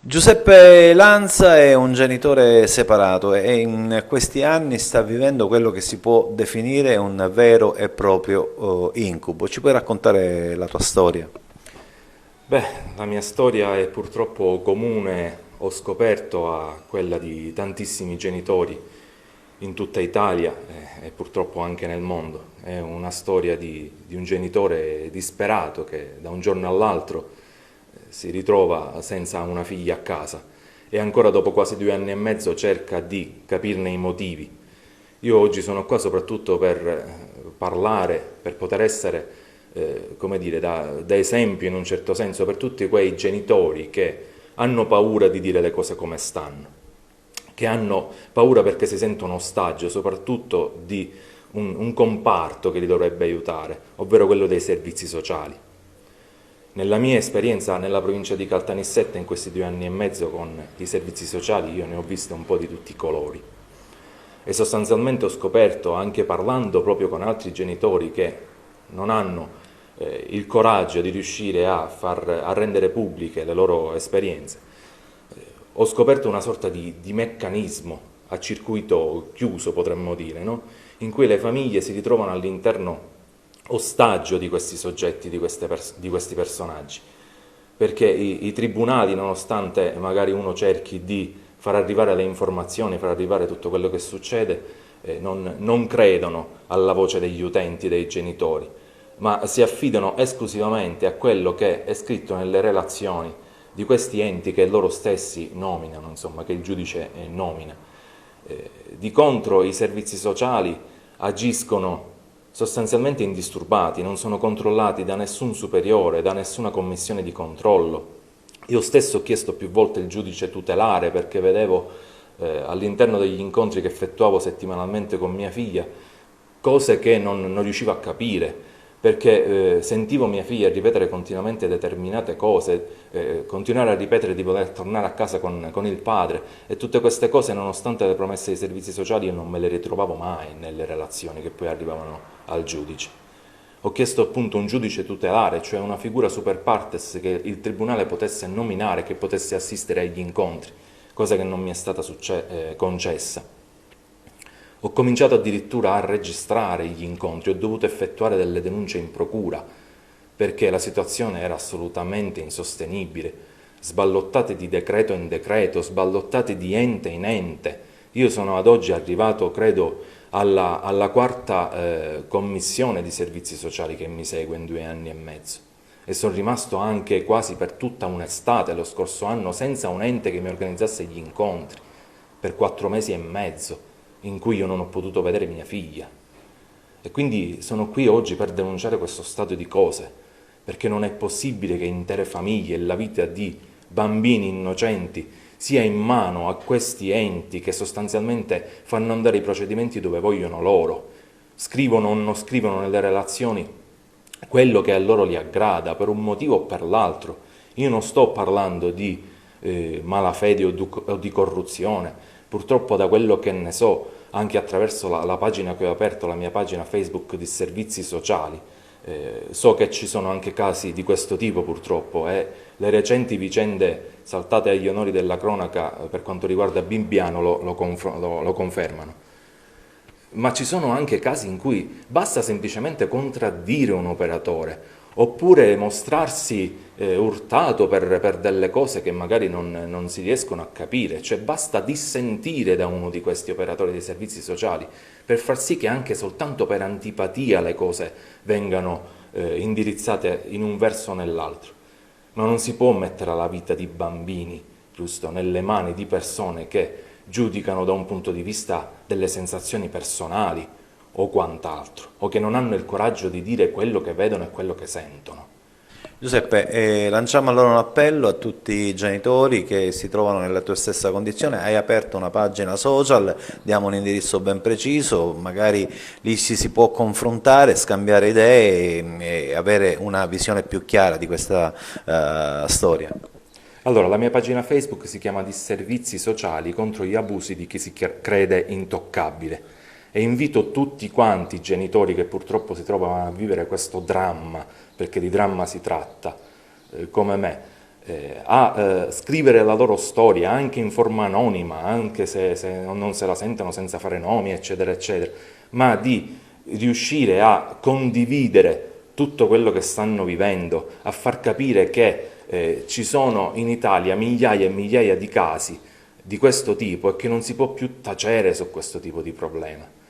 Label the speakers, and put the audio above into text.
Speaker 1: Giuseppe Lanza è un genitore separato e in questi anni sta vivendo quello che si può definire un vero e proprio incubo. Ci puoi raccontare la tua storia?
Speaker 2: Beh, la mia storia è purtroppo comune, ho scoperto, a quella di tantissimi genitori in tutta Italia e purtroppo anche nel mondo. È una storia di un genitore disperato che da un giorno all'altro si ritrova senza una figlia a casa e ancora dopo quasi 2 anni e mezzo cerca di capirne i motivi. Io oggi sono qua soprattutto per parlare, per poter essere, come dire, da esempio in un certo senso per tutti quei genitori che hanno paura di dire le cose come stanno, che hanno paura perché si sentono ostaggio soprattutto di un comparto che li dovrebbe aiutare, ovvero quello dei servizi sociali. Nella mia esperienza nella provincia di Caltanissetta in questi 2 anni e mezzo con i servizi sociali io ne ho viste un po' di tutti i colori e sostanzialmente ho scoperto, anche parlando proprio con altri genitori che non hanno il coraggio di riuscire a rendere pubbliche le loro esperienze, ho scoperto una sorta di meccanismo a circuito chiuso, potremmo dire, no? In cui le famiglie si ritrovano all'interno ostaggio di questi soggetti, di questi personaggi, perché i tribunali, nonostante magari uno cerchi di far arrivare le informazioni, far arrivare tutto quello che succede, non credono alla voce degli utenti, dei genitori, ma si affidano esclusivamente a quello che è scritto nelle relazioni di questi enti che loro stessi nominano, insomma, che il giudice nomina. Di contro i servizi sociali agiscono sostanzialmente indisturbati, non sono controllati da nessun superiore, da nessuna commissione di controllo. Io stesso ho chiesto più volte il giudice tutelare perché vedevo all'interno degli incontri che effettuavo settimanalmente con mia figlia cose che non riuscivo a capire, perché sentivo mia figlia ripetere continuamente determinate cose, continuare a ripetere di voler tornare a casa con il padre, e tutte queste cose, nonostante le promesse dei servizi sociali, io non me le ritrovavo mai nelle relazioni che poi arrivavano al giudice. Ho chiesto appunto un giudice tutelare, cioè una figura super partes che il tribunale potesse nominare, che potesse assistere agli incontri, cosa che non mi è stata concessa. Ho cominciato addirittura a registrare gli incontri, ho dovuto effettuare delle denunce in procura perché la situazione era assolutamente insostenibile, sballottate di decreto in decreto, sballottate di ente in ente. Io sono ad oggi arrivato, credo, alla quarta commissione di servizi sociali che mi segue in 2 anni e mezzo e sono rimasto anche quasi per tutta un'estate lo scorso anno senza un ente che mi organizzasse gli incontri, per 4 mesi e mezzo in cui io non ho potuto vedere mia figlia. E quindi sono qui oggi per denunciare questo stato di cose, perché non è possibile che intere famiglie e la vita di bambini innocenti sia in mano a questi enti che sostanzialmente fanno andare i procedimenti dove vogliono loro, scrivono o non scrivono nelle relazioni quello che a loro li aggrada per un motivo o per l'altro. Io non sto parlando di malafede o di corruzione, purtroppo da quello che ne so, anche attraverso la pagina che ho aperto, la mia pagina Facebook di servizi sociali, so che ci sono anche casi di questo tipo purtroppo e le recenti vicende saltate agli onori della cronaca per quanto riguarda Bibbiano lo confermano. Ma ci sono anche casi in cui basta semplicemente contraddire un operatore oppure mostrarsi urtato per delle cose che magari non si riescono a capire, cioè basta dissentire da uno di questi operatori dei servizi sociali per far sì che anche soltanto per antipatia le cose vengano indirizzate in un verso o nell'altro. Ma non si può mettere la vita di bambini, giusto, nelle mani di persone che giudicano da un punto di vista delle sensazioni personali o quant'altro, o che non hanno il coraggio di dire quello che vedono e quello che sentono.
Speaker 1: Giuseppe, lanciamo allora un appello a tutti i genitori che si trovano nella tua stessa condizione. Hai aperto una pagina social, diamo un indirizzo ben preciso, magari lì si può confrontare, scambiare idee e avere una visione più chiara di questa storia.
Speaker 2: Allora, la mia pagina Facebook si chiama Disservizi sociali contro gli abusi di chi si crede intoccabile e invito tutti quanti i genitori che purtroppo si trovano a vivere questo dramma, perché di dramma si tratta, come me, a scrivere la loro storia anche in forma anonima, anche se non se la sentono senza fare nomi, eccetera, eccetera, ma di riuscire a condividere tutto quello che stanno vivendo, a far capire che ci sono in Italia migliaia e migliaia di casi di questo tipo e che non si può più tacere su questo tipo di problema.